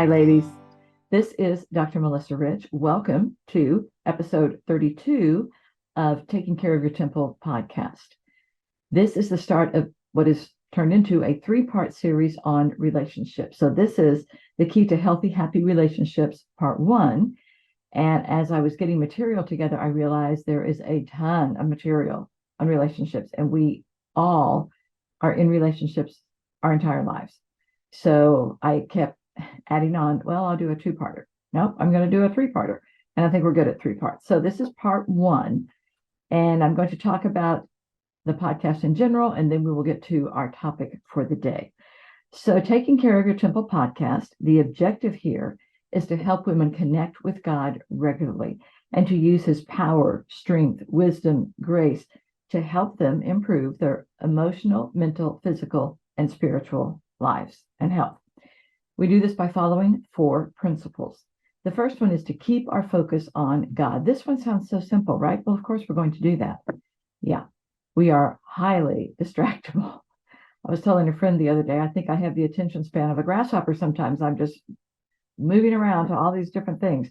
Hi, ladies. This is Dr. Melissa Rich. Welcome to episode 32 of Taking Care of Your Temple podcast. This is the start of what is turned into a three-part series on relationships. So this is the key to healthy, happy relationships, part one. And as I was getting material together, I realized there is a ton of material on relationships, and we all are in relationships our entire lives. So I kept adding on, well, I'll do a two-parter. Nope, I'm going to do a three-parter. And I think we're good at three parts. So this is part one. And I'm going to talk about the podcast in general, and then we will get to our topic for the day. So Taking Care of Your Temple podcast, the objective here is to help women connect with God regularly and to use his power, strength, wisdom, grace to help them improve their emotional, mental, physical, and spiritual lives and health. We do this by following four principles. The first one is to keep our focus on God. This one sounds so simple, right? Well, of course, we're going to do that. Yeah, we are highly distractible. I was telling a friend the other day, I think I have the attention span of a grasshopper sometimes. I'm just moving around to all these different things.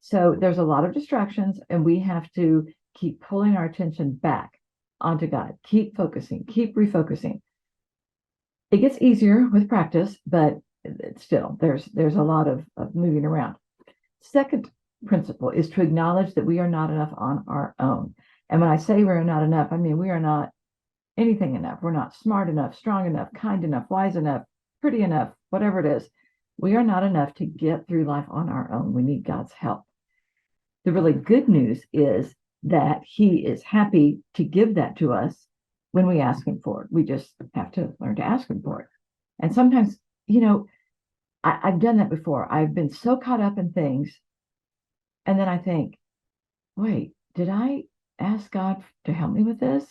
So there's a lot of distractions, and we have to keep pulling our attention back onto God. Keep focusing, keep refocusing. It gets easier with practice, but still, there's a lot of moving around. Second principle is to acknowledge that we are not enough on our own. And when I say we're not enough, I mean we are not anything enough. We're not smart enough, strong enough, kind enough, wise enough, pretty enough, whatever it is. We are not enough to get through life on our own. We need God's help. The really good news is that he is happy to give that to us when we ask him for it. We just have to learn to ask him for it. And sometimes, I've done that before. I've been so caught up in things. And then I think, wait, did I ask God to help me with this?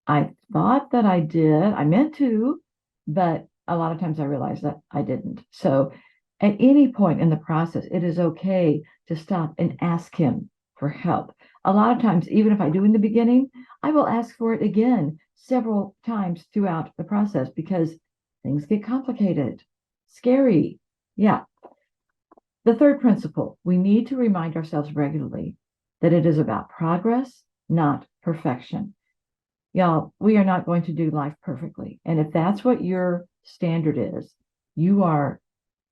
I thought that I did. I meant to, but a lot of times I realized that I didn't. So at any point in the process, it is okay to stop and ask him for help. A lot of times, even if I do in the beginning, I will ask for it again several times throughout the process because things get complicated, scary. Yeah. The third principle, we need to remind ourselves regularly that it is about progress, not perfection. Y'all, we are not going to do life perfectly. And if that's what your standard is, you are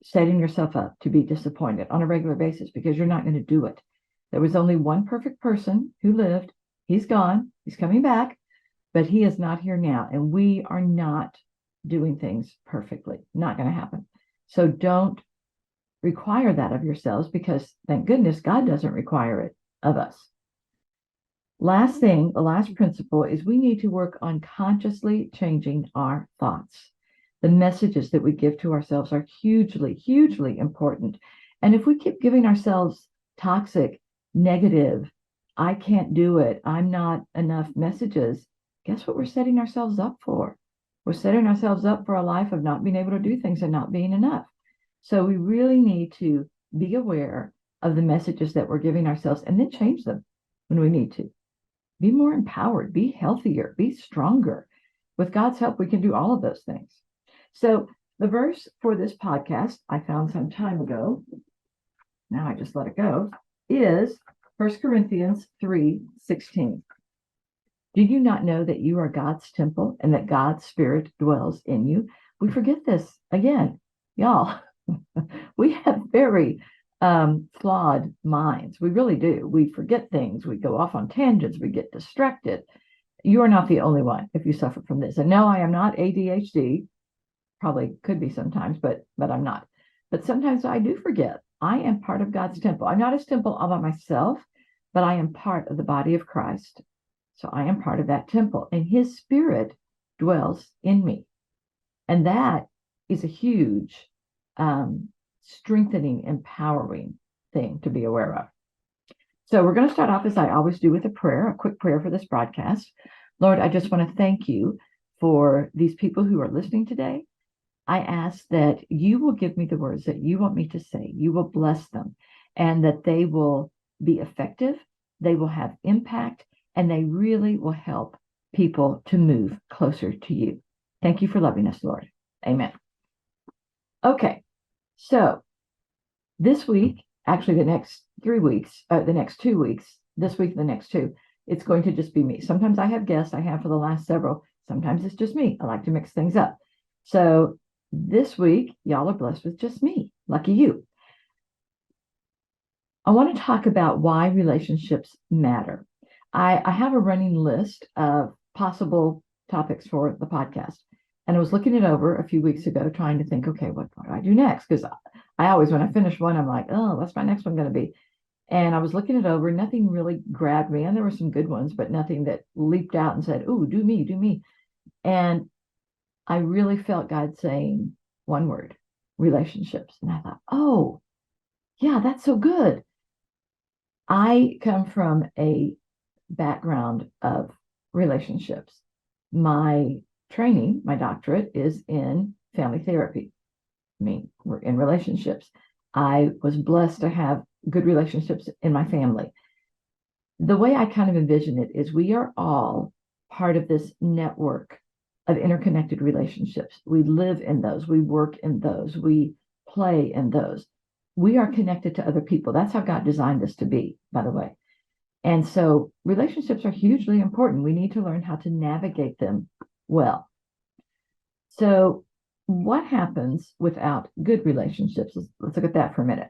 setting yourself up to be disappointed on a regular basis because you're not going to do it. There was only one perfect person who lived. He's gone. He's coming back, but he is not here now. And we are not doing things perfectly. Not going to happen. So don't require that of yourselves because thank goodness God doesn't require it of us. Last thing, the last principle is we need to work on consciously changing our thoughts. The messages that we give to ourselves are hugely, hugely important. And if we keep giving ourselves toxic, negative, I can't do it, I'm not enough messages, guess what we're setting ourselves up for? We're setting ourselves up for a life of not being able to do things and not being enough. So we really need to be aware of the messages that we're giving ourselves and then change them when we need to. Be more empowered, be healthier, be stronger. With God's help, we can do all of those things. So the verse for this podcast I found some time ago, now I just let it go, is 1 Corinthians 3:16. Do you not know that you are God's temple and that God's Spirit dwells in you? We forget this again, y'all. We have very flawed minds. We really do. We forget things. We go off on tangents. We get distracted. You are not the only one if you suffer from this. And no, I am not ADHD. Probably could be sometimes, but I'm not. But sometimes I do forget. I am part of God's temple. I'm not his temple all by myself, but I am part of the body of Christ. So I am part of that temple, and his Spirit dwells in me. And that is a huge strengthening, empowering thing to be aware of. So we're going to start off, as I always do, with a prayer, a quick prayer for this broadcast. Lord, I just want to thank you for these people who are listening today. I ask that you will give me the words that you want me to say. You will bless them, and that they will be effective, they will have impact, and they really will help people to move closer to you. Thank you for loving us, Lord. Amen. Okay, so This week, actually the next 3 weeks, the next 2 weeks, this week and the next two, it's going to just be me. Sometimes I have guests, I have for the last several. Sometimes it's just me. I like to mix things up. So this week, y'all are blessed with just me. Lucky you. I want to talk about why relationships matter. I have a running list of possible topics for the podcast. And I was looking it over a few weeks ago, trying to think, okay, what do I do next? Because I always, when I finish one, I'm like, oh, what's my next one going to be? And I was looking it over. Nothing really grabbed me. And there were some good ones, but nothing that leaped out and said, ooh, do me, do me. And I really felt God saying one word, relationships. And I thought, oh, yeah, that's so good. I come from a background of relationships. My training, my doctorate, is in family therapy. I mean, we're in relationships. I was blessed to have good relationships in my family. The way I kind of envision it is we are all part of this network of interconnected relationships. We live in those, we work in those, we play in those. We are connected to other people. That's how God designed us to be, by the way. And so relationships are hugely important. We need to learn how to navigate them well. So what happens without good relationships? Let's look at that for a minute.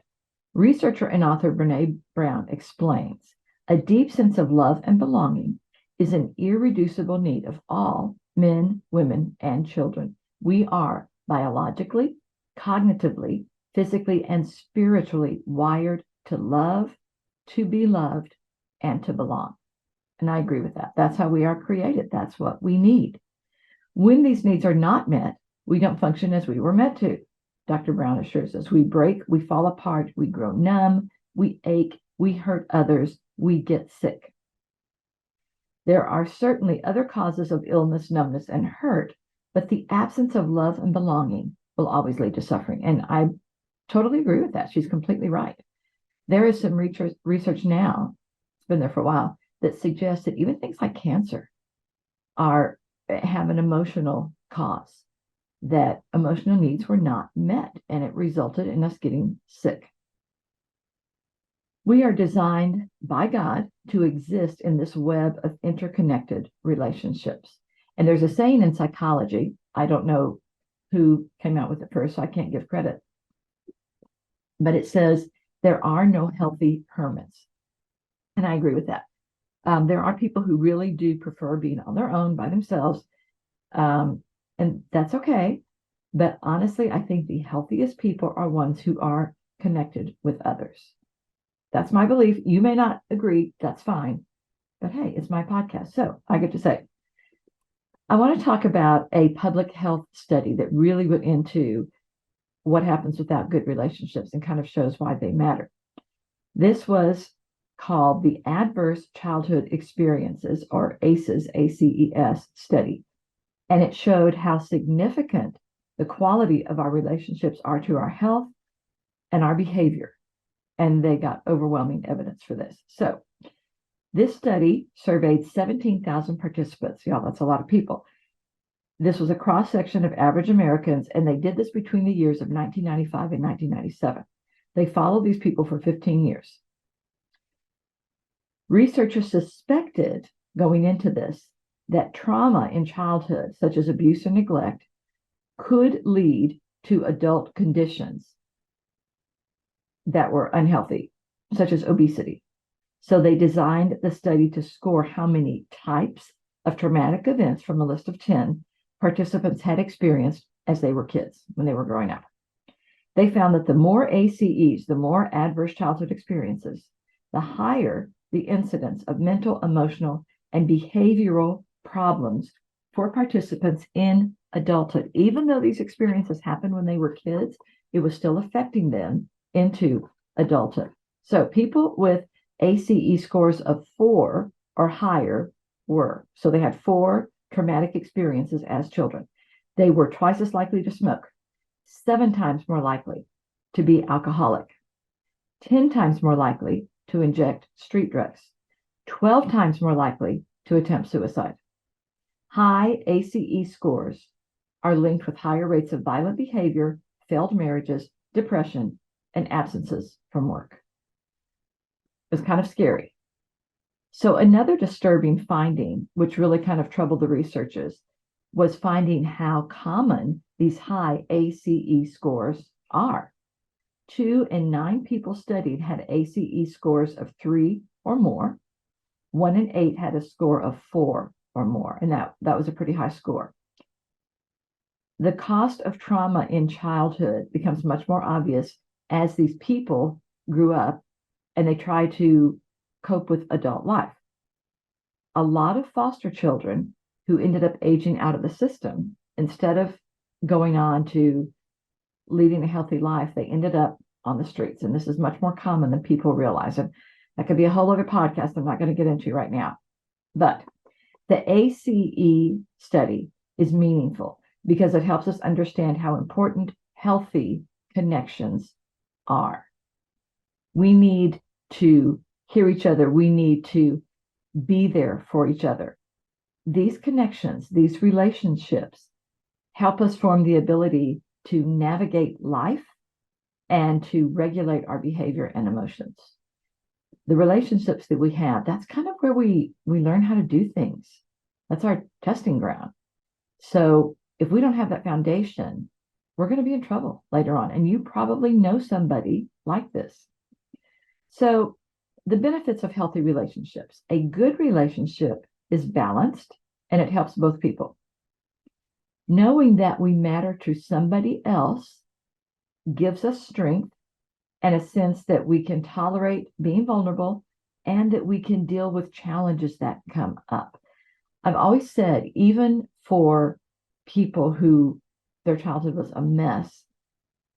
Researcher and author Brene Brown explains, a deep sense of love and belonging is an irreducible need of all men, women, and children. We are biologically, cognitively, physically, and spiritually wired to love, to be loved, and to belong. And I agree with that. That's how we are created. That's what we need. When these needs are not met, we don't function as we were meant to. Dr. Brown assures us we break, we fall apart, we grow numb, we ache, we hurt others, we get sick. There are certainly other causes of illness, numbness, and hurt, but the absence of love and belonging will always lead to suffering. And I totally agree with that. She's completely right. There is some research now, it's been there for a while, that suggests that even things like cancer have an emotional cause, that emotional needs were not met, and it resulted in us getting sick. We are designed by God to exist in this web of interconnected relationships. And there's a saying in psychology, I don't know who came out with it first, so I can't give credit, but it says there are no healthy hermits. And I agree with that. There are people who really do prefer being on their own by themselves, and that's okay. But honestly, I think the healthiest people are ones who are connected with others. That's my belief. You may not agree. That's fine. But hey, it's my podcast, so I get to say. I want to talk about a public health study that really went into what happens without good relationships and kind of shows why they matter. This was called the Adverse Childhood Experiences, or ACEs, ACES study. And it showed how significant the quality of our relationships are to our health and our behavior. And they got overwhelming evidence for this. So this study surveyed 17,000 participants. Y'all, that's a lot of people. This was a cross-section of average Americans, and they did this between the years of 1995 and 1997. They followed these people for 15 years. Researchers suspected going into this that trauma in childhood, such as abuse or neglect, could lead to adult conditions that were unhealthy, such as obesity. So they designed the study to score how many types of traumatic events from a list of 10 participants had experienced as they were kids, when they were growing up. They found that the more ACEs, the more adverse childhood experiences, the higher the incidence of mental, emotional, and behavioral problems for participants in adulthood. Even though these experiences happened when they were kids, it was still affecting them into adulthood. So people with ACE scores of 4 or higher so they had 4 traumatic experiences as children. They were twice as likely to smoke, 7 times more likely to be alcoholic, 10 times more likely to inject street drugs, 12 times more likely to attempt suicide. High ACE scores are linked with higher rates of violent behavior, failed marriages, depression, and absences from work. It was kind of scary. So another disturbing finding, which really kind of troubled the researchers, was finding how common these high ACE scores are. 2 in 9 people studied had ACE scores of 3 or more. 1 in 8 had a score of 4 or more, and that was a pretty high score. The cost of trauma in childhood becomes much more obvious as these people grew up and they try to cope with adult life. A lot of foster children who ended up aging out of the system, instead of going on to leading a healthy life, they ended up on the streets. And this is much more common than people realize. And that could be a whole other podcast I'm not going to get into right now. But the ACE study is meaningful because it helps us understand how important healthy connections are. We need to hear each other. We need to be there for each other. These connections, these relationships help us form the ability to navigate life and to regulate our behavior and emotions. The relationships that we have, that's kind of where we learn how to do things. That's our testing ground. So if we don't have that foundation, we're going to be in trouble later on. And you probably know somebody like this. So the benefits of healthy relationships. A good relationship is balanced and it helps both people. Knowing that we matter to somebody else gives us strength and a sense that we can tolerate being vulnerable and that we can deal with challenges that come up. I've always said, even for people who their childhood was a mess,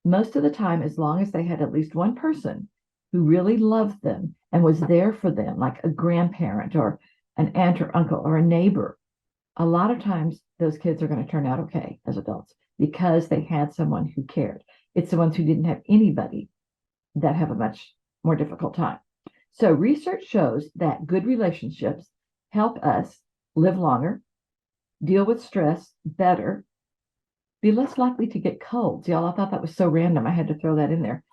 most of the time, as long as they had at least one person who really loved them and was there for them, like a grandparent or an aunt or uncle or a neighbor, a lot of times those kids are going to turn out okay as adults because they had someone who cared. It's the ones who didn't have anybody that have a much more difficult time. So research shows that good relationships help us live longer, deal with stress better, be less likely to get colds. Y'all, I thought that was so random. I had to throw that in there.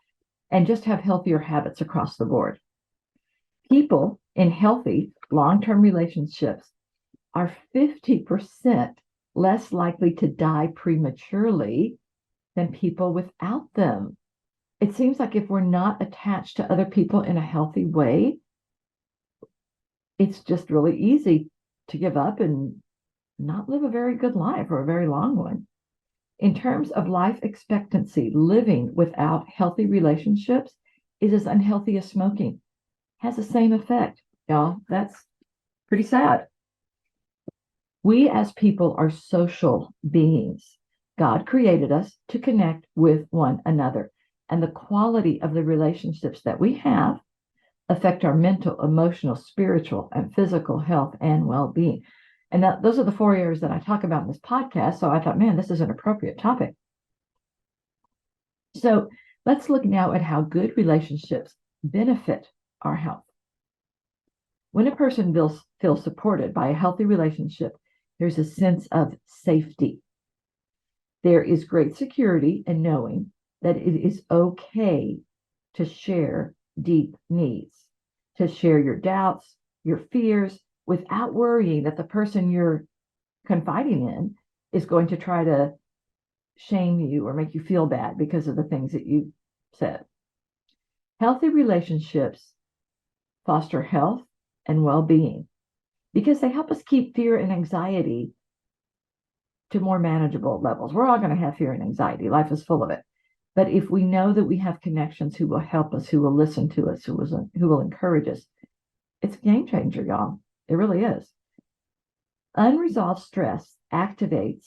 And just have healthier habits across the board. People in healthy long-term relationships are 50% less likely to die prematurely than people without them. It seems like if we're not attached to other people in a healthy way, it's just really easy to give up and not live a very good life or a very long one. In terms of life expectancy, living without healthy relationships is as unhealthy as smoking. Has the same effect, y'all. That's pretty sad. We as people are social beings. God created us to connect with one another. And the quality of the relationships that we have affect our mental, emotional, spiritual, and physical health and well-being. And those are the 4 areas that I talk about in this podcast. So I thought, man, this is an appropriate topic. So let's look now at how good relationships benefit our health. When a person feels supported by a healthy relationship, there's a sense of safety. There is great security in knowing that it is okay to share deep needs, to share your doubts, your fears, without worrying that the person you're confiding in is going to try to shame you or make you feel bad because of the things that you said. Healthy relationships foster health and well-being because they help us keep fear and anxiety to more manageable levels. We're all going to have fear and anxiety. Life is full of it. But if we know that we have connections who will help us, who will listen to us, who will encourage us, it's a game changer, y'all. It really is. Unresolved stress activates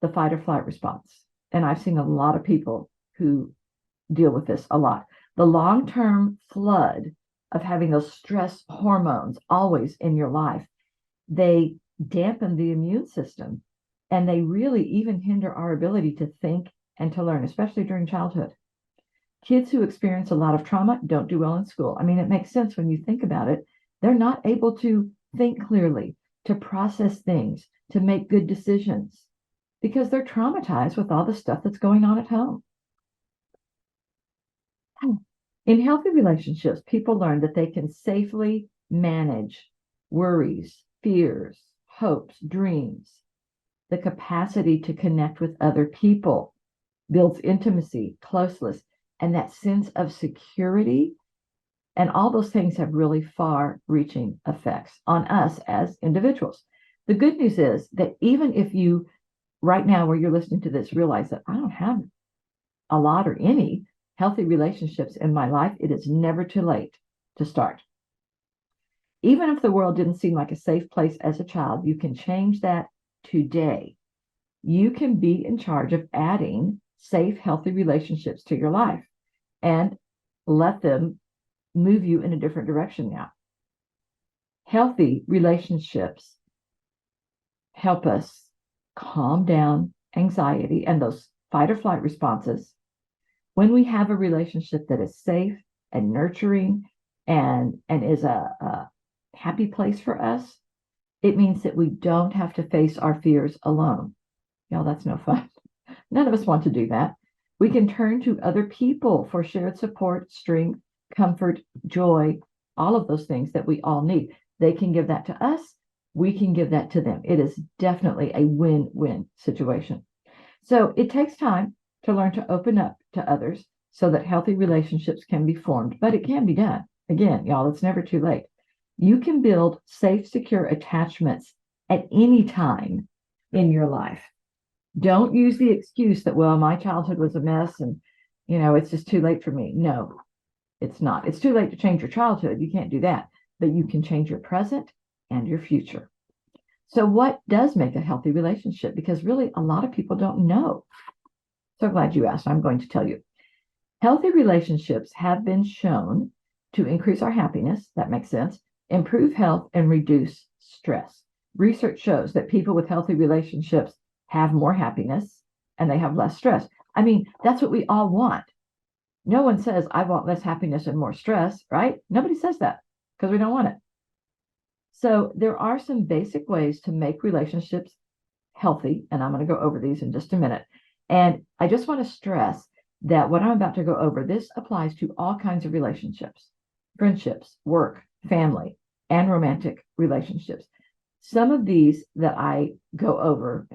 the fight or flight response. And I've seen a lot of people who deal with this a lot. The long-term flood of having those stress hormones always in your life, they dampen the immune system and they really even hinder our ability to think and to learn, especially during childhood. Kids who experience a lot of trauma don't do well in school. I mean, it makes sense when you think about it. They're not able to think clearly, to process things, to make good decisions because they're traumatized with all the stuff that's going on at home. In healthy relationships, people learn that they can safely manage worries, fears, hopes, dreams. The capacity to connect with other people builds intimacy, closeness, and that sense of security. And all those things have really far reaching effects on us as individuals. The good news is that even if you, right now, where you're listening to this, realize that I don't have a lot or any healthy relationships in my life, it is never too late to start. Even if the world didn't seem like a safe place as a child, you can change that today. You can be in charge of adding safe, healthy relationships to your life and let them move you in a different direction now. Healthy relationships help us calm down anxiety and those fight or flight responses. When we have a relationship that is safe and nurturing and is a happy place for us, it means that we don't have to face our fears alone. Y'all, that's no fun. None of us want to do that. We can turn to other people for shared support, strength, comfort, joy, all of those things that we all need. They can give that to us. We can give that to them. It is definitely a win-win situation. So it takes time to learn to open up to others so that healthy relationships can be formed, but it can be done. Again, y'all, it's never too late. You can build safe, secure attachments at any time in your life. Don't use the excuse that, well, my childhood was a mess and, it's just too late for me. No, it's not. It's too late to change your childhood. You can't do that, but you can change your present and your future. So what does make a healthy relationship? Because really, a lot of people don't know. So glad you asked. I'm going to tell you. Healthy relationships have been shown to increase our happiness. That makes sense. Improve health and reduce stress. Research shows that people with healthy relationships have more happiness and they have less stress. I mean, that's what we all want. No one says, I want less happiness and more stress, right? Nobody says that because we don't want it. So there are some basic ways to make relationships healthy, and I'm going to go over these in just a minute. And I just want to stress that what I'm about to go over, this applies to all kinds of relationships, friendships, work, family, and romantic relationships. Some of these that I go over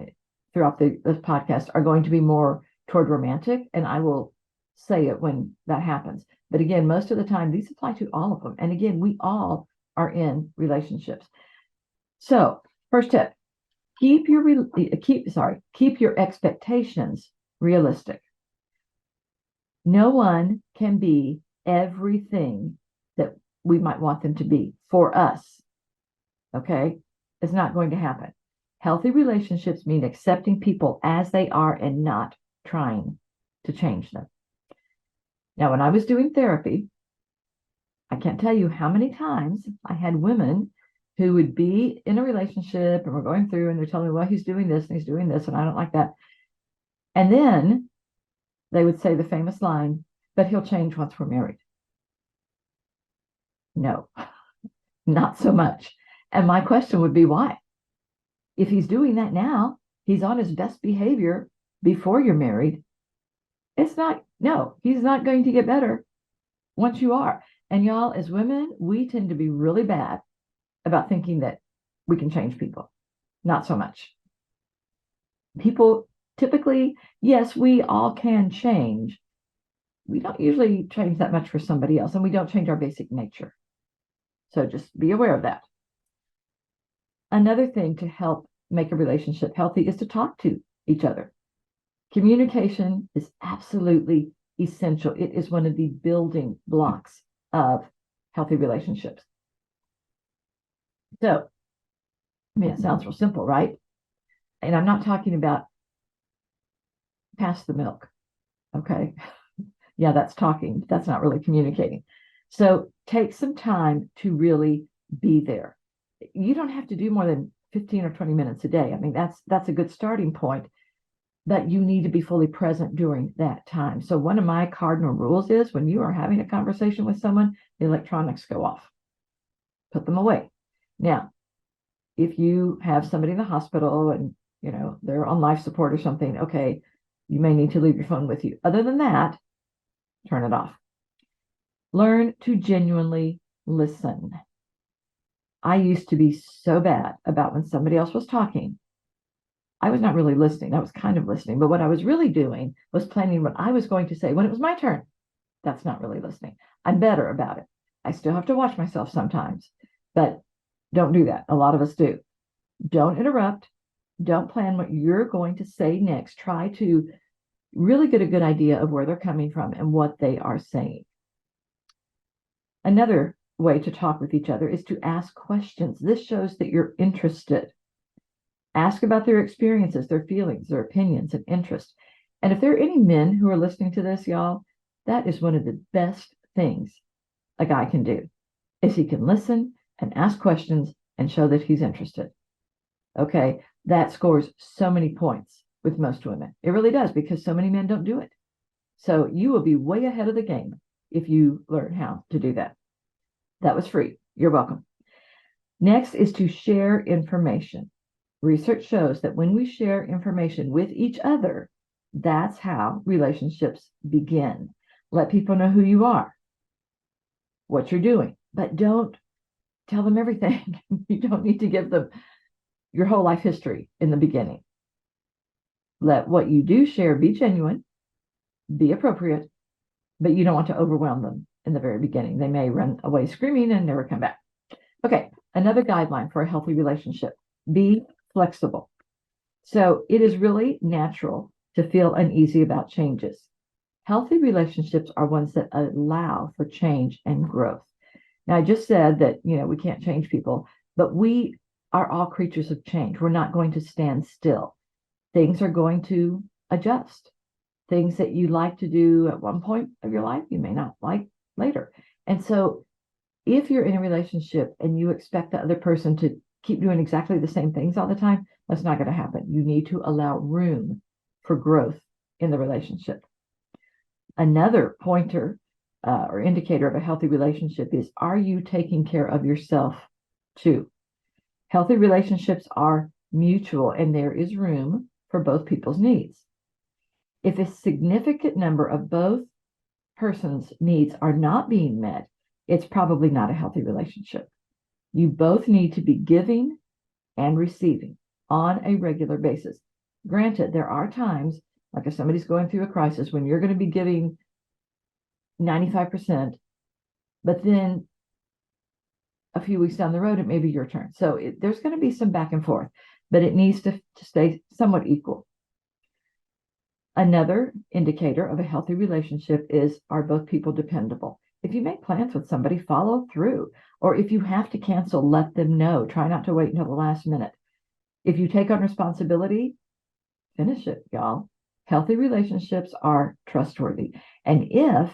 throughout this podcast are going to be more toward romantic, and I will say it when that happens. But again, most of the time, these apply to all of them. And again, we all are in relationships. So first tip, keep your expectations realistic. No one can be everything that we might want them to be for us. Okay? It's not going to happen. Healthy relationships mean accepting people as they are and not trying to change them. Now, when I was doing therapy, I can't tell you how many times I had women who would be in a relationship and we're going through and they're telling me, well, he's doing this and he's doing this and I don't like that. And then they would say the famous line, but he'll change once we're married. No, not so much. And my question would be, why? If he's doing that now, he's on his best behavior before you're married. He's not going to get better once you are. And y'all, as women, we tend to be really bad about thinking that we can change people. Not so much. People typically, yes, we all can change. We don't usually change that much for somebody else, and we don't change our basic nature. So just be aware of that. Another thing to help make a relationship healthy is to talk to each other. Communication is absolutely essential. It is one of the building blocks of healthy relationships. So, it sounds real simple, right? And I'm not talking about pass the milk. Okay. Yeah, that's talking. That's not really communicating. So take some time to really be there. You don't have to do more than 15 or 20 minutes a day. I mean, that's a good starting point, but you need to be fully present during that time. So one of my cardinal rules is when you are having a conversation with someone, the electronics go off. Put them away. Now, if you have somebody in the hospital and, they're on life support or something, okay, you may need to leave your phone with you. Other than that, turn it off. Learn to genuinely listen. I used to be so bad about when somebody else was talking. I was not really listening. I was kind of listening, but what I was really doing was planning what I was going to say when it was my turn. That's not really listening. I'm better about it. I still have to watch myself sometimes, but don't do that. A lot of us do. Don't interrupt. Don't plan what you're going to say next. Try to really get a good idea of where they're coming from and what they are saying. Another way to talk with each other is to ask questions. This shows that you're interested. Ask about their experiences, their feelings, their opinions, and interests. And if there are any men who are listening to this, y'all, that is one of the best things a guy can do, is he can listen and ask questions and show that he's interested. Okay, that scores so many points with most women. It really does, because so many men don't do it. So you will be way ahead of the game if you learn how to do that. That was free. You're welcome. Next is to share information. Research shows that when we share information with each other, that's how relationships begin. Let people know who you are, what you're doing, but don't tell them everything. You don't need to give them your whole life history in the beginning. Let what you do share be genuine, be appropriate, but you don't want to overwhelm them in the very beginning. They may run away screaming and never come back. Okay, another guideline for a healthy relationship: be flexible. So it is really natural to feel uneasy about changes. Healthy relationships are ones that allow for change and growth. Now, I just said that, we can't change people, but we are all creatures of change. We're not going to stand still. Things are going to adjust. Things that you like to do at one point of your life, you may not like later. And so if you're in a relationship and you expect the other person to keep doing exactly the same things all the time, that's not going to happen. You need to allow room for growth in the relationship. Another pointer or indicator of a healthy relationship is, are you taking care of yourself too? Healthy relationships are mutual, and there is room for both people's needs. If a significant number of both persons' needs are not being met, it's probably not a healthy relationship. You both need to be giving and receiving on a regular basis. Granted, there are times, like if somebody's going through a crisis, when you're going to be giving 95%, but then a few weeks down the road, it may be your turn. So there's going to be some back and forth, but it needs to stay somewhat equal. Another indicator of a healthy relationship is, are both people dependable? If you make plans with somebody, follow through. Or if you have to cancel, let them know. Try not to wait until the last minute. If you take on responsibility, finish it, y'all. Healthy relationships are trustworthy. And if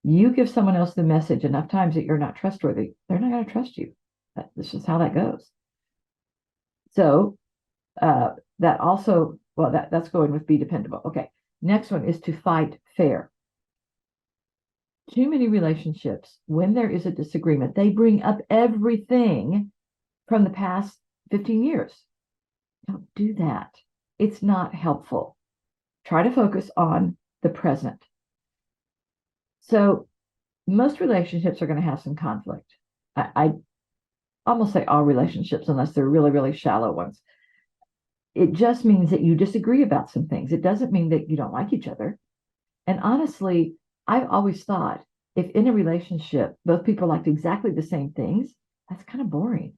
you give someone else the message enough times that you're not trustworthy, they're not going to trust you. This is how that goes. So that also, that's going with be dependable. Okay. Next one is to fight fair. Too many relationships, when there is a disagreement, they bring up everything from the past 15 years. Don't do that. It's not helpful. Try to focus on the present. So most relationships are going to have some conflict. I almost say all relationships, unless they're really, really shallow ones. It just means that you disagree about some things. It doesn't mean that you don't like each other. And honestly, I've always thought, if in a relationship, both people liked exactly the same things, that's kind of boring.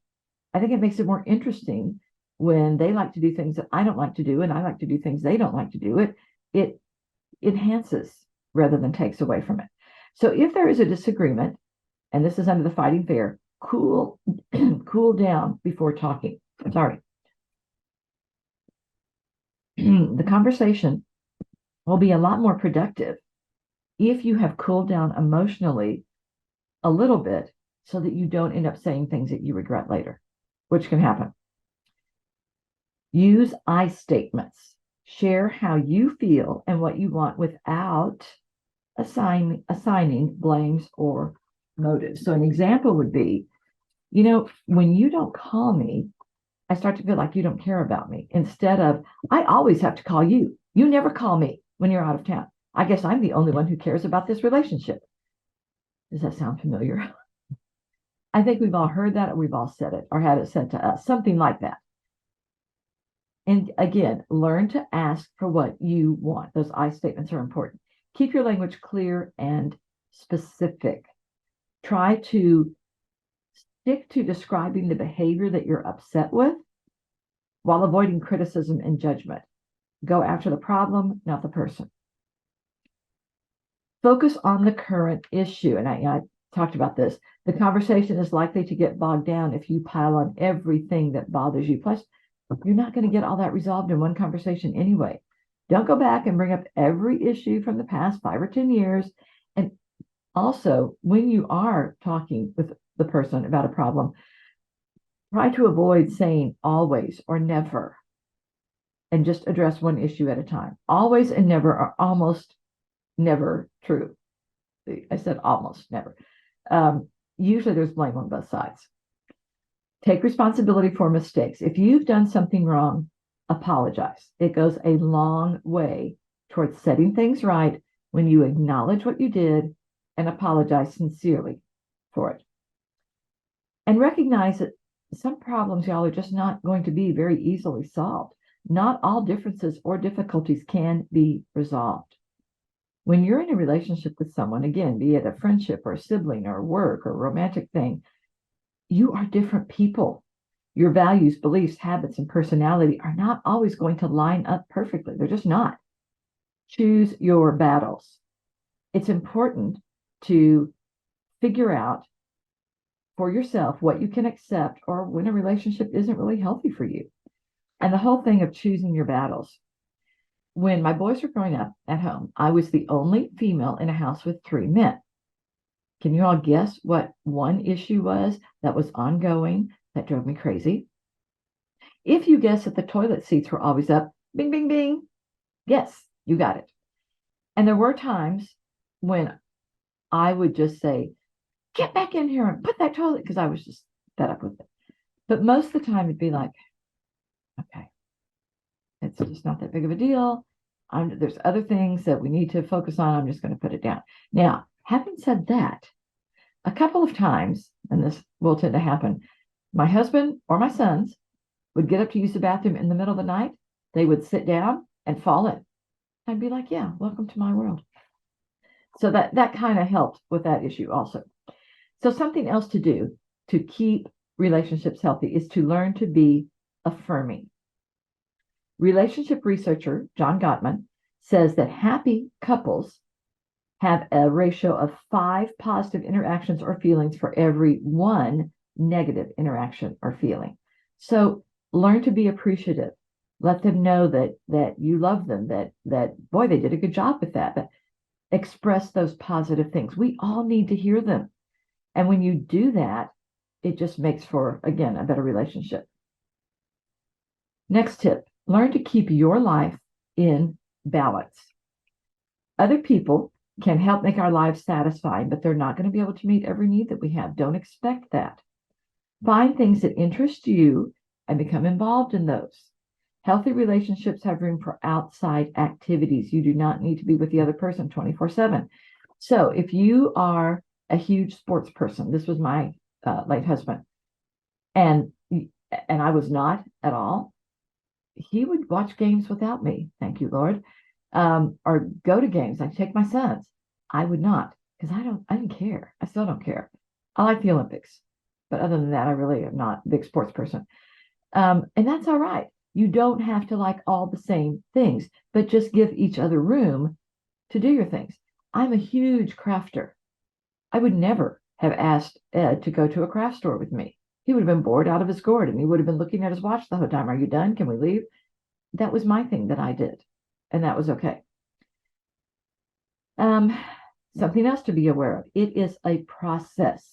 I think it makes it more interesting when they like to do things that I don't like to do, and I like to do things they don't like to do. It enhances rather than takes away from it. So if there is a disagreement, and this is under the fighting fair, cool down before talking. Sorry. The conversation will be a lot more productive if you have cooled down emotionally a little bit, so that you don't end up saying things that you regret later, which can happen. Use I statements. Share how you feel and what you want without assigning blames or motives. So an example would be, when you don't call me, I start to feel like you don't care about me, instead of, I always have to call you. You never call me when you're out of town. I guess I'm the only one who cares about this relationship. Does that sound familiar? I think we've all heard that, or we've all said it, or had it said to us, something like that. And again, learn to ask for what you want. Those I statements are important. Keep your language clear and specific. Try to stick to describing the behavior that you're upset with while avoiding criticism and judgment. Go after the problem, not the person. Focus on the current issue. And I talked about this. The conversation is likely to get bogged down if you pile on everything that bothers you. Plus, you're not going to get all that resolved in one conversation anyway. Don't go back and bring up every issue from the past 5 or 10 years. And also, when you are talking with the person about a problem, try to avoid saying always or never and just address one issue at a time. Always and never are almost never true. I said almost never. Usually there's blame on both sides. Take responsibility for mistakes. If you've done something wrong, apologize. It goes a long way towards setting things right when you acknowledge what you did and apologize sincerely for it. And recognize that some problems, y'all, are just not going to be very easily solved. Not all differences or difficulties can be resolved. When you're in a relationship with someone, again, be it a friendship or a sibling or work or a romantic thing, you are different people. Your values, beliefs, habits, and personality are not always going to line up perfectly. They're just not. Choose your battles. It's important to figure out for yourself what you can accept or when a relationship isn't really healthy for you. And the whole thing of choosing your battles. When my boys were growing up at home, I was the only female in a house with 3 men. Can you all guess what one issue was that was ongoing that drove me crazy? If you guess that the toilet seats were always up, bing, bing, bing, yes, you got it. And there were times when I would just say, get back in here and put that toilet, because I was just fed up with it. But most of the time it'd be like, okay, it's just not that big of a deal. There's other things that we need to focus on. I'm just going to put it down. Now, having said that, a couple of times, and this will tend to happen, my husband or my sons would get up to use the bathroom in the middle of the night. They would sit down and fall in. I'd be like, yeah, welcome to my world. So that kind of helped with that issue also. So something else to do to keep relationships healthy is to learn to be affirming. Relationship researcher John Gottman says that happy couples have a ratio of 5 positive interactions or feelings for every 1 negative interaction or feeling. So learn to be appreciative. Let them know that you love them, that boy, they did a good job with that. But express those positive things. We all need to hear them. And when you do that, it just makes for, again, a better relationship. Next tip, learn to keep your life in balance. Other people can help make our lives satisfying, but they're not going to be able to meet every need that we have. Don't expect that. Find things that interest you and become involved in those. Healthy relationships have room for outside activities. You do not need to be with the other person 24/7. So if you are a huge sports person, this was my late husband, and I was not at all, he would watch games without me, thank you, Lord, or go to games. I'd take my sons. I would not, because I didn't care. I still don't care. I like the Olympics, but other than that, I really am not a big sports person. And that's all right. You don't have to like all the same things, but just give each other room to do your things. I'm a huge crafter. I would never have asked Ed to go to a craft store with me. He would have been bored out of his gourd, and he would have been looking at his watch the whole time. Are you done? Can we leave? That was my thing that I did, and that was okay. Something else to be aware of. It is a process.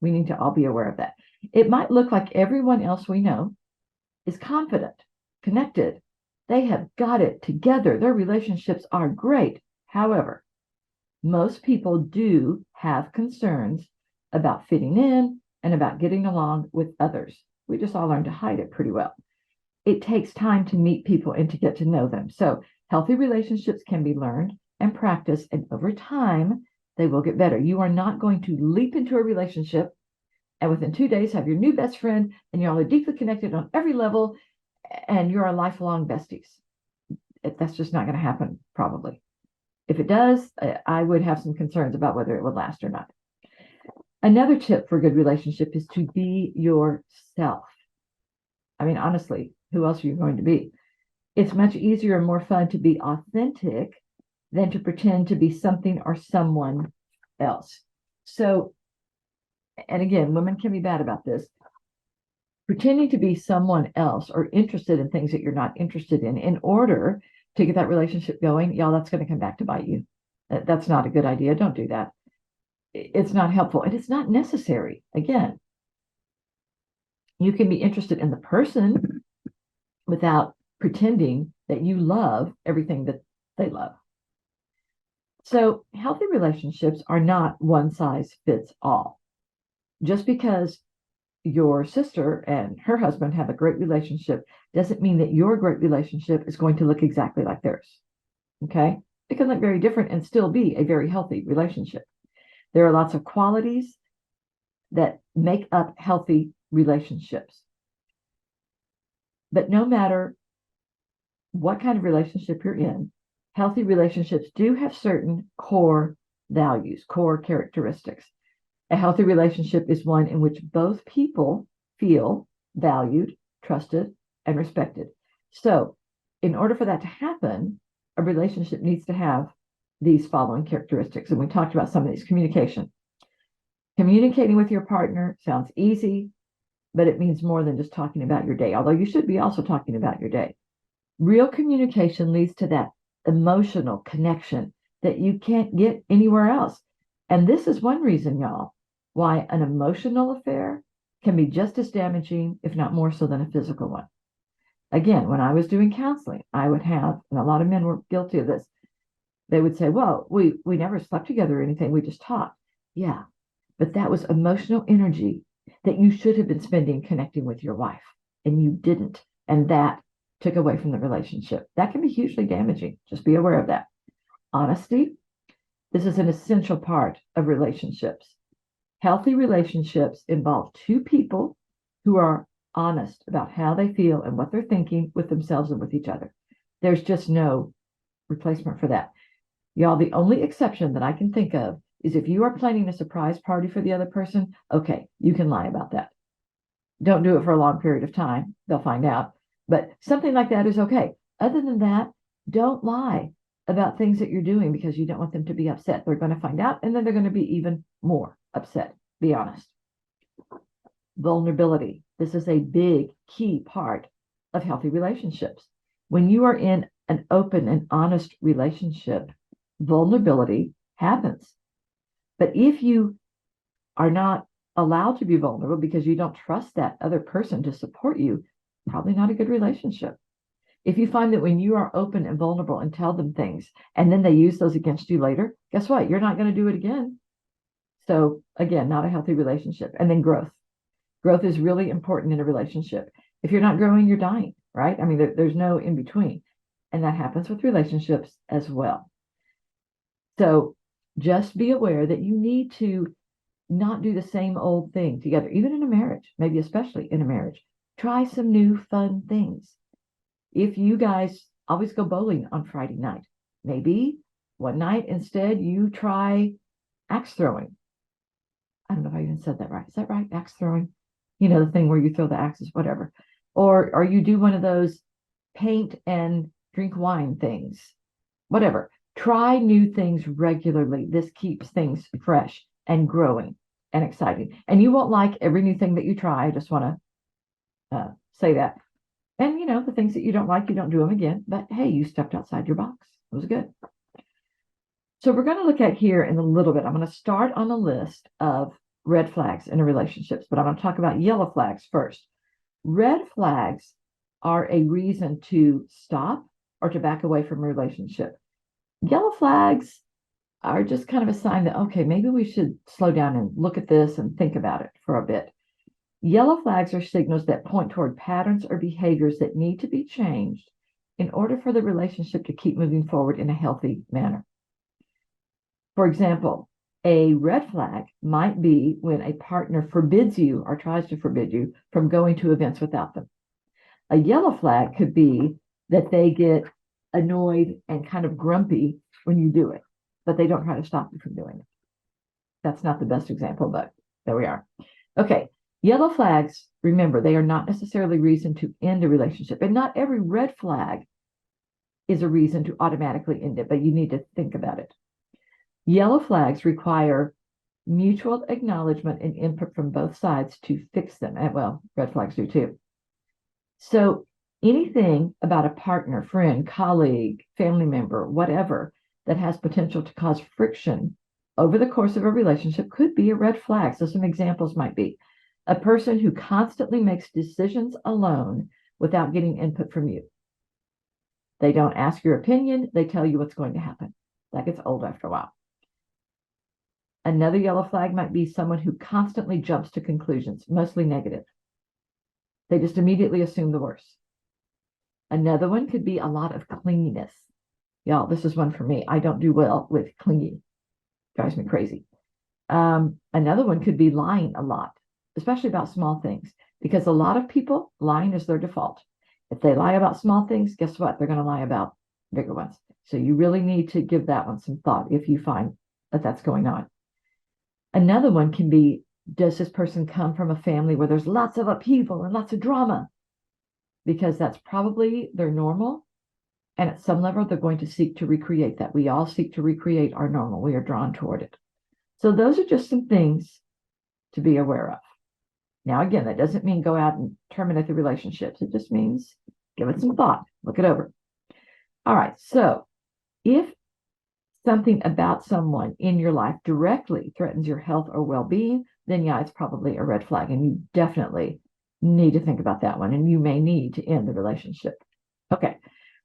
We need to all be aware of that. It might look like everyone else we know is confident, connected. They have got it together. Their relationships are great. However, most people do have concerns about fitting in and about getting along with others. We just all learn to hide it pretty well. It takes time to meet people and to get to know them. So healthy relationships can be learned and practiced, and over time, they will get better. You are not going to leap into a relationship and within 2 days have your new best friend and you're all deeply connected on every level and you're a lifelong besties. That's just not going to happen, probably. If it does, I would have some concerns about whether it would last or not. Another tip for a good relationship is to be yourself. I mean, honestly, who else are you going to be? It's much easier and more fun to be authentic than to pretend to be something or someone else. So, and again, women can be bad about this. Pretending to be someone else or interested in things that you're not interested in order to get that relationship going, y'all, that's going to come back to bite you. That's not a good idea. Don't do that. It's not helpful and it's not necessary. Again, you can be interested in the person without pretending that you love everything that they love. So healthy relationships are not one size fits all. Just because your sister and her husband have a great relationship doesn't mean that your great relationship is going to look exactly like theirs. Okay? It can look very different and still be a very healthy relationship. There are lots of qualities that make up healthy relationships. But no matter what kind of relationship you're in, healthy relationships do have certain core values, core characteristics. A healthy relationship is one in which both people feel valued, trusted, and respected. So, in order for that to happen, a relationship needs to have these following characteristics. And we talked about some of these. Communication. Communicating with your partner sounds easy, but it means more than just talking about your day, although you should be also talking about your day. Real communication leads to that emotional connection that you can't get anywhere else. And this is one reason, y'all, why an emotional affair can be just as damaging, if not more so, than a physical one. Again, when I was doing counseling, I would have, and a lot of men were guilty of this, they would say, well, we never slept together or anything, we just talked. Yeah, but that was emotional energy that you should have been spending connecting with your wife, and you didn't. And that took away from the relationship. That can be hugely damaging. Just be aware of that. Honesty. This is an essential part of relationships. Healthy relationships involve two people who are honest about how they feel and what they're thinking with themselves and with each other. There's just no replacement for that. Y'all, the only exception that I can think of is if you are planning a surprise party for the other person, okay, you can lie about that. Don't do it for a long period of time. They'll find out. But something like that is okay. Other than that, don't lie about things that you're doing because you don't want them to be upset. They're going to find out and then they're going to be even more upset. Be honest. Vulnerability. This is a big key part of healthy relationships. When you are in an open and honest relationship, vulnerability happens. But if you are not allowed to be vulnerable because you don't trust that other person to support you, probably not a good relationship. If you find that when you are open and vulnerable and tell them things and then they use those against you later, guess what? You're not going to do it again. So again, not a healthy relationship. And then growth. Growth is really important in a relationship. If you're not growing, you're dying, right? I mean, there's no in between. And that happens with relationships as well. So just be aware that you need to not do the same old thing together, even in a marriage, maybe especially in a marriage. Try some new fun things. If you guys always go bowling on Friday night, maybe one night instead you try axe throwing. I don't know if I even said that right. Is that right? Axe throwing? You know, the thing where you throw the axes, whatever. Or you do one of those paint and drink wine things, whatever. Try new things regularly. This keeps things fresh and growing and exciting. And you won't like every new thing that you try. I just want to say that. And, you know, the things that you don't like, you don't do them again. But, hey, you stepped outside your box. It was good. So we're going to look at here in a little bit. I'm going to start on a list of red flags in relationships, but I'm going to talk about yellow flags first. Red flags are a reason to stop or to back away from a relationship. Yellow flags are just kind of a sign that, okay, maybe we should slow down and look at this and think about it for a bit. Yellow flags are signals that point toward patterns or behaviors that need to be changed in order for the relationship to keep moving forward in a healthy manner. For example, A red flag might be when a partner forbids you or tries to forbid you from going to events without them. A yellow flag could be that they get annoyed and kind of grumpy when you do it, but they don't try to stop you from doing it. That's not the best example, but there we are. Okay, yellow flags, remember, they are not necessarily reason to end a relationship, and not every red flag is a reason to automatically end it, but you need to think about it. Yellow flags require mutual acknowledgement and input from both sides to fix them. And well, red flags do too. So anything about a partner, friend, colleague, family member, whatever, that has potential to cause friction over the course of a relationship could be a red flag. So some examples might be a person who constantly makes decisions alone without getting input from you. They don't ask your opinion. They tell you what's going to happen. That gets old after a while. Another yellow flag might be someone who constantly jumps to conclusions, mostly negative. They just immediately assume the worst. Another one could be a lot of clinginess. Y'all, this is one for me. I don't do well with clingy. Drives me crazy. Another one could be lying a lot, especially about small things, because a lot of people, lying is their default. If they lie about small things, guess what? They're going to lie about bigger ones. So you really need to give that one some thought if you find that that's going on. Another one can be, does this person come from a family where there's lots of upheaval and lots of drama? Because that's probably their normal. And at some level, they're going to seek to recreate that. We all seek to recreate our normal. We are drawn toward it. So those are just some things to be aware of. Now, again, that doesn't mean go out and terminate the relationships. It just means give it some thought, look it over. All right. So if something about someone in your life directly threatens your health or well-being, then yeah, it's probably a red flag. And you definitely need to think about that one. And you may need to end the relationship. Okay.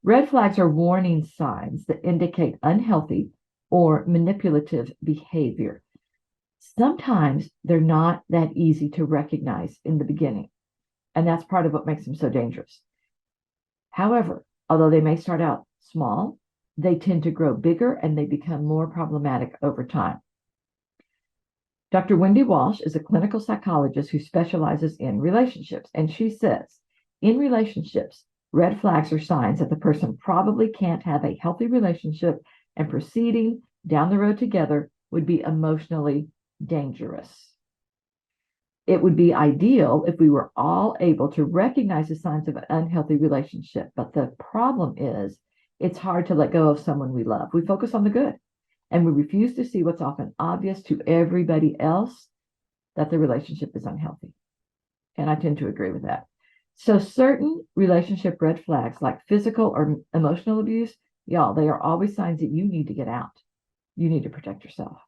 Red flags are warning signs that indicate unhealthy or manipulative behavior. Sometimes they're not that easy to recognize in the beginning, and that's part of what makes them so dangerous. However, although they may start out small, they tend to grow bigger and they become more problematic over time. Dr. Wendy Walsh is a clinical psychologist who specializes in relationships, and she says, in relationships, red flags are signs that the person probably can't have a healthy relationship, and proceeding down the road together would be emotionally dangerous. It would be ideal if we were all able to recognize the signs of an unhealthy relationship, but the problem is it's hard to let go of someone we love. We focus on the good, and we refuse to see what's often obvious to everybody else, that the relationship is unhealthy. And I tend to agree with that. So certain relationship red flags like physical or emotional abuse, y'all, they are always signs that you need to get out. You need to protect yourself.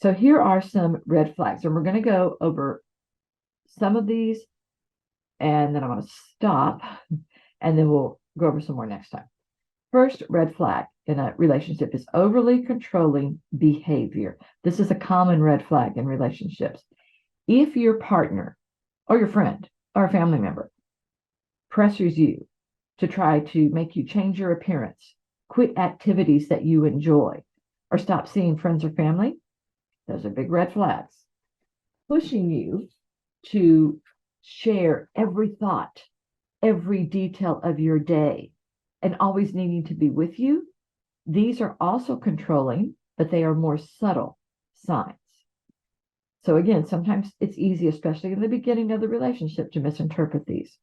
So here are some red flags, and we're going to go over some of these, and then I'm going to stop, and then we'll go over some more next time. First red flag in a relationship is overly controlling behavior. This is a common red flag in relationships. If your partner or your friend or a family member pressures you to try to make you change your appearance, quit activities that you enjoy, or stop seeing friends or family, those are big red flags. Pushing you to share every thought, every detail of your day, and always needing to be with you, these are also controlling, but they are more subtle signs. So again, sometimes it's easy, especially in the beginning of the relationship, to misinterpret these.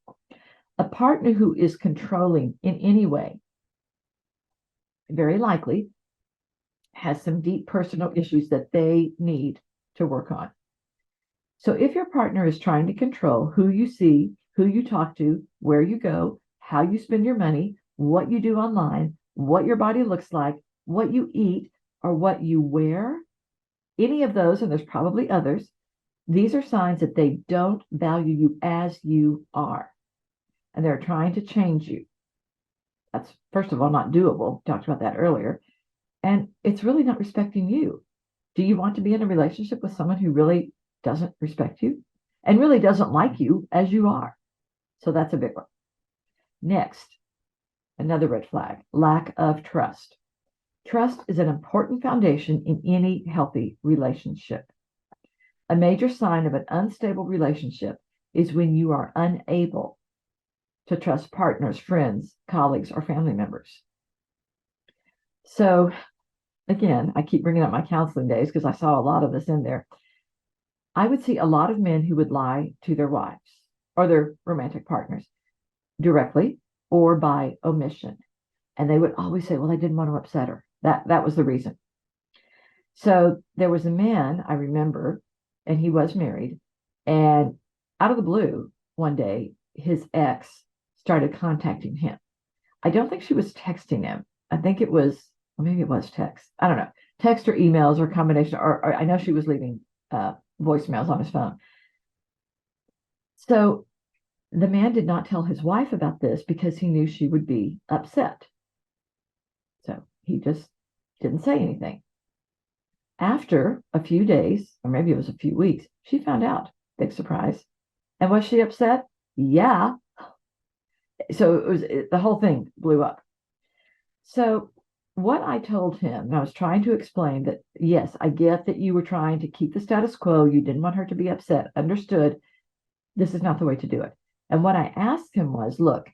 A partner who is controlling in any way, very likely, has some deep personal issues that they need to work on. So if your partner is trying to control who you see, who you talk to, where you go, how you spend your money, what you do online, what your body looks like, what you eat, or what you wear, any of those, and there's probably others, these are signs that they don't value you as you are, and they're trying to change you. That's, first of all, not doable. We talked about that earlier. And it's really not respecting you. Do you want to be in a relationship with someone who really doesn't respect you and really doesn't like you as you are? So that's a big one. Next, another red flag, lack of trust. Trust is an important foundation in any healthy relationship. A major sign of an unstable relationship is when you are unable to trust partners, friends, colleagues, or family members. So, again, I keep bringing up my counseling days because I saw a lot of this in there. I would see a lot of men who would lie to their wives or their romantic partners directly or by omission. And they would always say, well, I didn't want to upset her. That was the reason. So there was a man I remember, and he was married, and out of the blue, one day, his ex started contacting him. I don't think she was texting him. I think it was, or maybe it was text. I don't know, text or emails or combination, or I know she was leaving voicemails on his phone. So the man did not tell his wife about this because he knew she would be upset. So he just didn't say anything. After a few days, or maybe it was a few weeks, she found out. Big surprise. And was she upset? Yeah. So the whole thing blew up. So what I told him, and I was trying to explain that, yes, I get that you were trying to keep the status quo. You didn't want her to be upset. Understood. This is not the way to do it. And what I asked him was, look,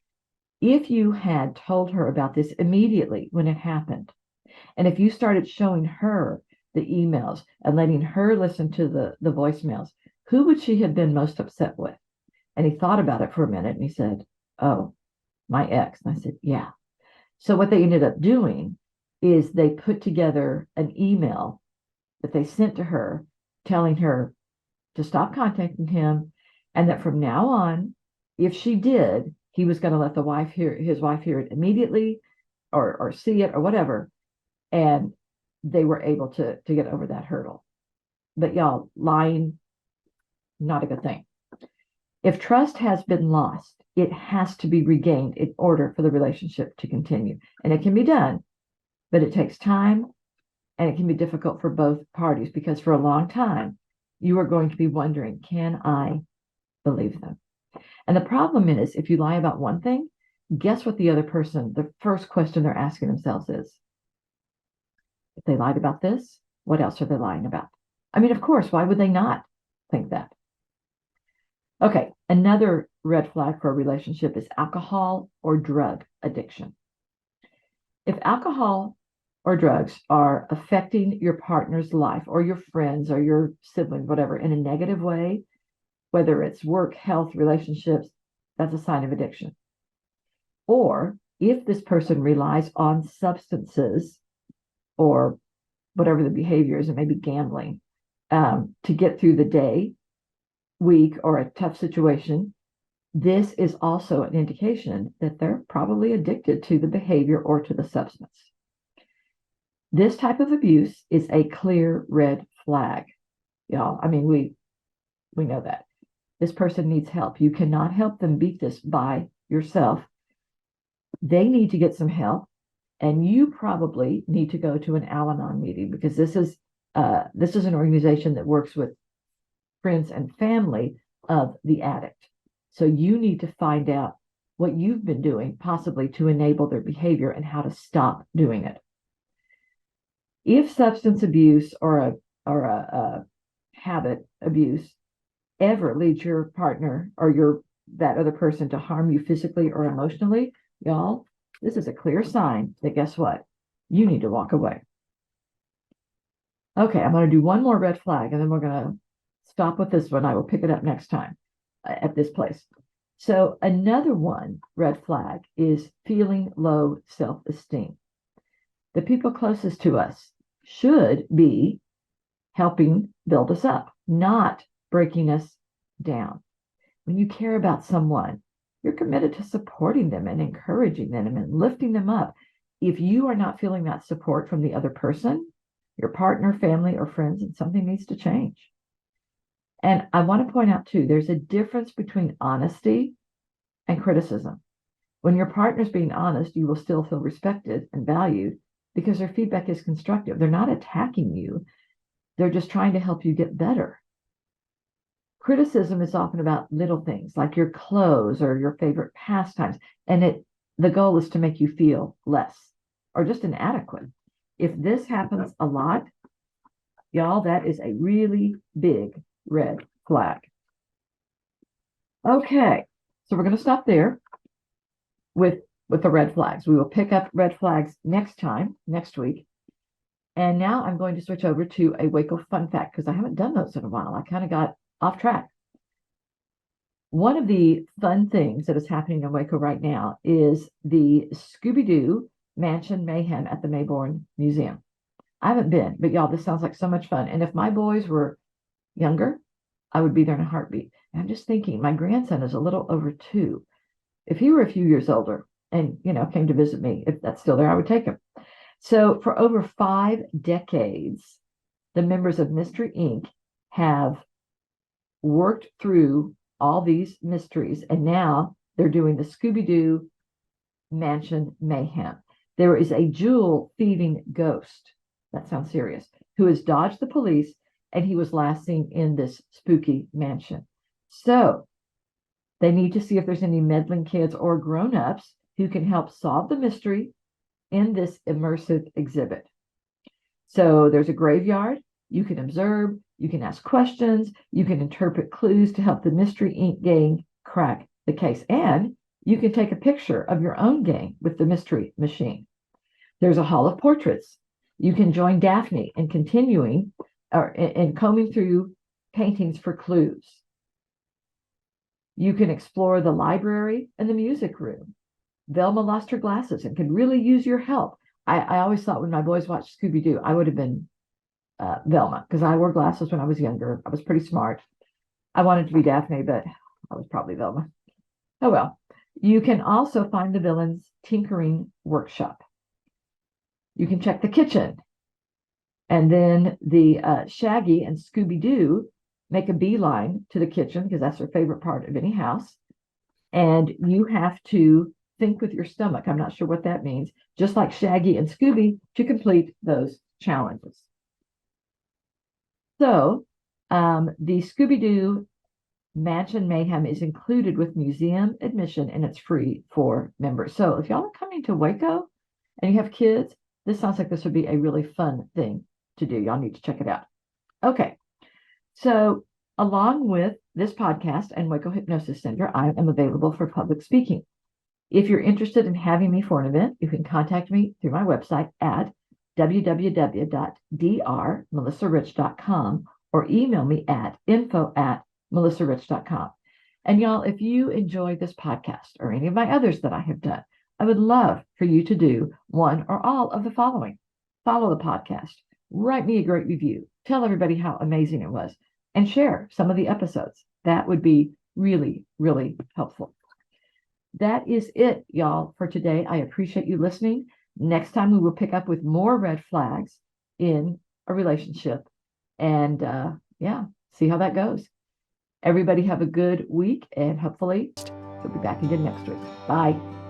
if you had told her about this immediately when it happened, and if you started showing her the emails and letting her listen to the voicemails, who would she have been most upset with? And he thought about it for a minute and he said, oh, my ex. And I said, yeah. So what they ended up doing is they put together an email that they sent to her telling her to stop contacting him and that from now on, if she did, he was going to let his wife hear it immediately or see it or whatever. And they were able to get over that hurdle. But y'all, lying, not a good thing. If trust has been lost, it has to be regained in order for the relationship to continue. And it can be done, but it takes time and it can be difficult for both parties because for a long time, you are going to be wondering, can I believe them? And the problem is, if you lie about one thing, guess what the first question they're asking themselves is, if they lied about this, what else are they lying about? I mean, of course, why would they not think that? Okay, another red flag for a relationship is alcohol or drug addiction. If alcohol or drugs are affecting your partner's life or your friends or your siblings, whatever, in a negative way, whether it's work, health, relationships, that's a sign of addiction. Or if this person relies on substances or whatever the behavior is, it may be gambling, to get through the day, week, or a tough situation, this is also an indication that they're probably addicted to the behavior or to the substance. This type of abuse is a clear red flag, y'all. I mean, we know that. This person needs help. You cannot help them beat this by yourself. They need to get some help. And you probably need to go to an Al-Anon meeting because this is an organization that works with friends and family of the addict. So you need to find out what you've been doing, possibly to enable their behavior and how to stop doing it. If substance abuse or a habit abuse ever leads your partner or that other person to harm you physically or emotionally, y'all, this is a clear sign that guess what? You need to walk away. Okay, I'm going to do one more red flag and then we're going to stop with this one. I will pick it up next time at this place. So another one red flag is feeling low self-esteem. The people closest to us should be helping build us up, not breaking us down. When you care about someone, you're committed to supporting them and encouraging them and lifting them up. If you are not feeling that support from the other person, your partner, family, or friends, and something needs to change. And I want to point out too, there's a difference between honesty and criticism. When your partner's being honest, you will still feel respected and valued because their feedback is constructive. They're not attacking you. They're just trying to help you get better. Criticism is often about little things like your clothes or your favorite pastimes. And the goal is to make you feel less or just inadequate. If this happens a lot, y'all, that is a really big red flag. Okay, so we're going to stop there with the red flags. We will pick up red flags next week. And now I'm going to switch over to a Waco fun fact because I haven't done those in a while. I kind of got off track. One of the fun things that is happening in Waco right now is the Scooby-Doo Mansion Mayhem at the Mayborn Museum. I haven't been, but y'all, this sounds like so much fun. And if my boys were younger, I would be there in a heartbeat. And I'm just thinking, my grandson is a little over 2. If he were a few years older and, came to visit me, if that's still there, I would take him. So for over 5 decades, the members of Mystery Inc. have worked through all these mysteries, and now they're doing the Scooby-Doo Mansion Mayhem. There is a jewel thieving ghost, that sounds serious, who has dodged the police, and he was last seen in this spooky mansion. So they need to see if there's any meddling kids or grown-ups who can help solve the mystery in this immersive exhibit. So there's a graveyard. You can observe, you can ask questions, you can interpret clues to help the Mystery Inc. gang crack the case. And you can take a picture of your own gang with the mystery machine. There's a hall of portraits. You can join Daphne in combing through paintings for clues. You can explore the library and the music room. Velma lost her glasses and could really use your help. I always thought when my boys watched Scooby-Doo, I would have been Velma because I wore glasses when I was younger. I was pretty smart. I wanted to be Daphne, but I was probably Velma. Oh well. You can also find the villain's tinkering workshop. You can check the kitchen. And then the Shaggy and Scooby-Doo make a beeline to the kitchen because that's their favorite part of any house. And you have to think with your stomach. I'm not sure what that means. Just like Shaggy and Scooby to complete those challenges. So the Scooby-Doo Mansion Mayhem is included with museum admission and it's free for members. So if y'all are coming to Waco and you have kids, this sounds like this would be a really fun thing to do. Y'all need to check it out. Okay. So along with this podcast and Waco Hypnosis Center, I am available for public speaking. If you're interested in having me for an event, you can contact me through my website at www.drmelissarich.com or email me at info@melissarich.com. And y'all, if you enjoy this podcast or any of my others that I have done, I would love for you to do one or all of the following. Follow the podcast, write me a great review, tell everybody how amazing it was, and share some of the episodes. That would be really, really helpful. That is it, y'all, for today. I appreciate you listening. Next time we will pick up with more red flags in a relationship and see how that goes. Everybody have a good week and hopefully we'll be back again next week. Bye.